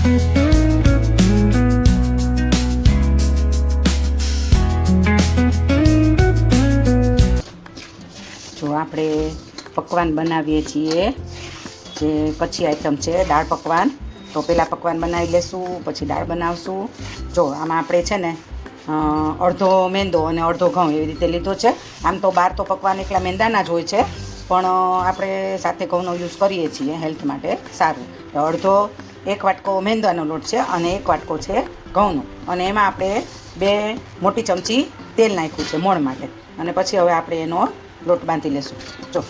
જો આપણે પકવાન બનાવીએ છીએ, જે કચ્છી આઈટમ છે દાળ પકવાન. તો પહેલાં પકવાન બનાવી લેશું, પછી દાળ બનાવશું. જો આમાં આપણે છે ને અડધો મેંદો અને અડધો ઘઉં એવી રીતે લીધો છે. આમ તો બહાર તો પકવાન એકલા મેંદાના જ હોય છે, પણ આપણે સાથે ઘઉંનો યુઝ કરીએ છીએ હેલ્થ માટે સારું. અડધો 1 વાટકો મેંદાનો લોટ છે અને 1 વાટકો છે ઘઉંનો. અને એમાં આપણે 2 મોટી ચમચી તેલ નાખ્યું છે મોણ માટે. અને પછી હવે આપણે એનો લોટ બાંધી લેશું. જો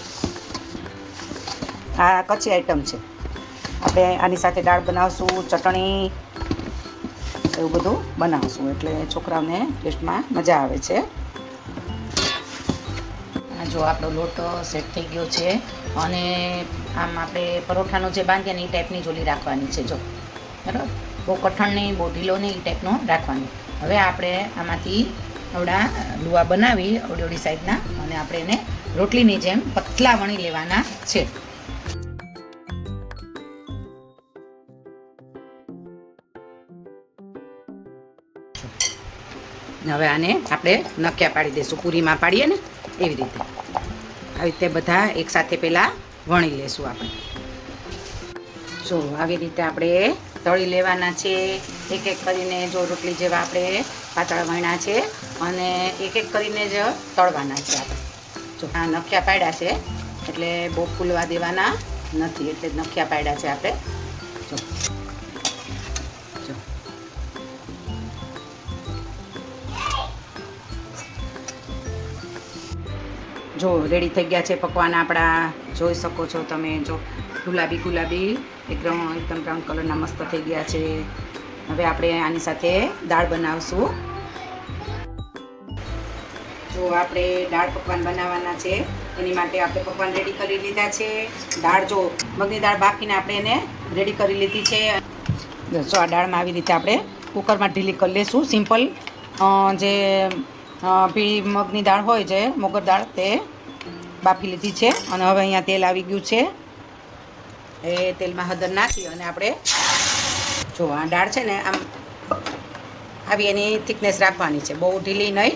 આ કચ્છી આઈટમ છે. આપણે આની સાથે દાળ બનાવશું, ચટણી એવું બધું બનાવશું, એટલે છોકરાઓને ટેસ્ટમાં મજા આવે છે. જો આપણો લોટ સેટ થઈ ગયો છે અને આમ આપણે પરોઠાનો જે બાંધીએ ને એ ટાઈપની જોલી રાખવાની છે. જો બરાબર, બહુ કઠણ નહીં, બહુ ઢીલો નહીં, એ ટાઈપનો રાખવાનો. હવે આપણે આમાંથી આવડા લુવા બનાવી અવડી સાઈઝના, અને આપણે એને રોટલીની જેમ પતલા વણી લેવાના છે. હવે આને આપણે નખ્યા પાડી દઈશું, પૂરીમાં પાડીએ ને એવી રીતે. આવી રીતે બધા એકસાથે પહેલાં વણી લેશું આપણે. જો આવી રીતે આપણે તળી લેવાના છે, એક એક કરીને. જો રોટલી જેવા આપણે પાતળા વણ્યા છે અને એક એક કરીને જ તળવાના છે આપણે. જો આ નખ્યા પાડ્યા છે, એટલે બહુ ફૂલવા દેવાના નથી, એટલે જ નખ્યા પાડ્યા છે આપણે. જો જો રેડી થઈ ગયા છે પકવાન આપણા. જોઈ શકો છો તમે. જો ગુલાબી એકદમ બ્રાઉન કલરના મસ્ત થઈ ગયા છે. હવે આપણે આની સાથે દાળ બનાવશું. જો આપણે દાળ પકવાન બનાવવાના છે, એની માટે આપણે પકવાન રેડી કરી લીધા છે. દાળ જો મગની દાળ બાફીને આપણે એને રેડી કરી લીધી છે. જો આ દાળમાં આવી રીતે આપણે કુકરમાં ઢીલી કરી લઈશું. સિમ્પલ જે પીળી મગની દાળ હોય છે, મોગર દાળ, તે બાફી લીધી છે. અને હવે અહીંયા તેલ આવી ગયું છે. એ તેલમાં હળદર નાખી અને આપણે જો આ દાળ છે ને આમ આવી એની થિકનેસ રાખવાની છે, બહુ ઢીલી નહીં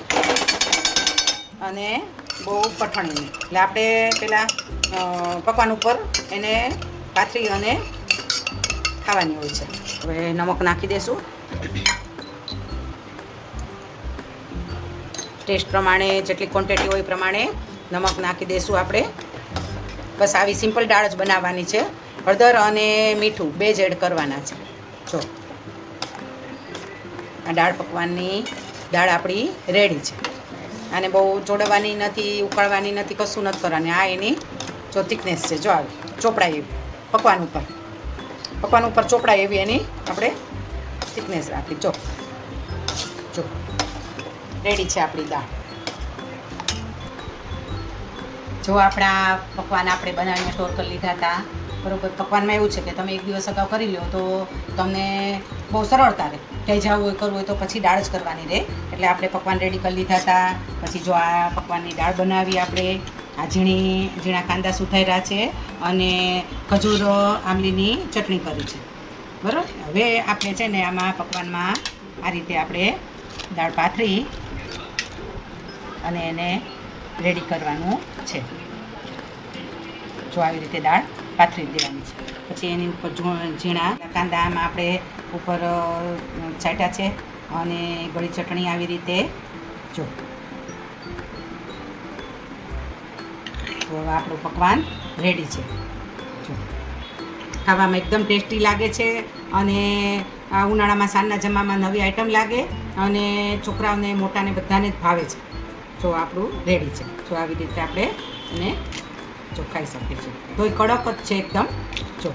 અને બહુ કઠણી નહીં. એટલે આપણે પહેલાં પકવાન ઉપર એને પાથરી અને ખાવાની હોય છે. હવે નમક નાખી દઈશું ટેસ્ટ પ્રમાણે, જેટલી ક્વોન્ટિટી હોય એ પ્રમાણે નમક નાખી દઈશું આપણે. બસ આવી સિમ્પલ દાળ જ બનાવવાની છે. હળદર અને મીઠું 2 જ એડ કરવાના છે. જો આ દાળ પકવાનની દાળ આપણી રેડી છે. આને બહુ ચોડવાની નથી, ઉકાળવાની નથી, કશું નથી કરવાની. આ એની જો થિકનેસ છે. જો આવી ચોપડાય એવી પકવાન ઉપર ચોપડાય એવી એની આપણે થિકનેસ રાખી. જો રેડી છે આપણી દાળ. જો આપણા પકવાન આપણે બનાવીને સ્ટોર કરી લીધા હતા. બરાબર, પકવાનમાં એવું છે કે તમે 1 દિવસ અગાઉ કરી લો તો તમને બહુ સરળતા રહે. ક્યાંય જવું હોય, કરવું હોય તો પછી દાળ જ કરવાની રહે. એટલે આપણે પકવાન રેડી કરી લીધા હતા. પછી જો આ પકવાનની દાળ બનાવી આપણે. આ ઝીણા કાંદા સુધાર્યા છે અને ખજૂર આંબલીની ચટણી કરી છે. બરાબર, હવે આપણે છે ને આમાં પકવાનમાં આ રીતે આપણે દાળ પાથરી અને એને રેડી કરવાનું છે. જો આવી રીતે દાળ પાથરી દેવાની છે. પછી એની ઉપર ઝીણા કાંદા આમાં આપણે ઉપર છાંટ્યા છે અને ગળી ચટણી આવી રીતે. જો આપણું પકવાન રેડી છે. જો ખાવામાં એકદમ ટેસ્ટી લાગે છે અને આ ઉનાળામાં સાંજના જમવામાં નવી આઈટમ લાગે અને છોકરાઓને મોટાને બધાને જ ભાવે છે. જો આપણું રેડી છે. જો આવી રીતે આપણે એને જો ખાઈ શકીએ છીએ. તોય કડક જ છે એકદમ. જો